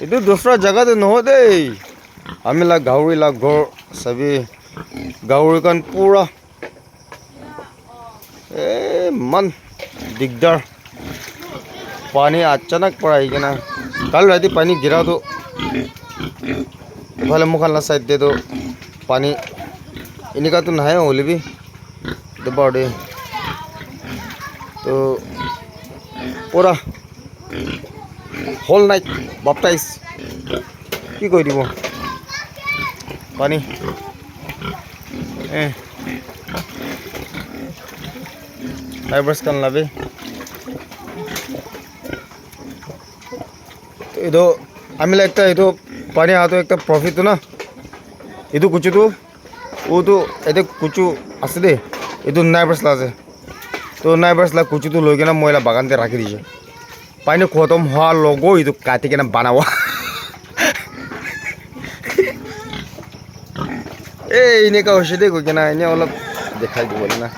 এইটো দোসৰা জেগাতে নহয় দেই আমি লাগ গাহৰি লাগ ঘৰ চাবি গাহৰিখন পুৰা মান দিগদাৰ পানী अचानक पड़ा ही ना कल रात पानी गिरा तो इफाले मुखाला साइड दे तो पानी इनका तो नहाए होली भी दबाड़े तो पूरा होल नाइट बाप्टाइज की कोई দিব पानी नाइबर्स kan labe ಇದು ಆಮೇಲೆ একটা ಇದು পানি আতো একটা প্রফিট তো না ಇದು কুচু তো এতে কুচু আছে দে ಇದು নাইবার্স লাজে তো নাইবার্স লা কুচু তো লই কেনা ময়লা বাগানতে রাখি দিছে পানি খতম হওয়ার লগো ಇದು কাটি কেনা বানাওয়া এই এনেকা হৈছে দে কই কেনা এনে অলপ দেখাই দিব না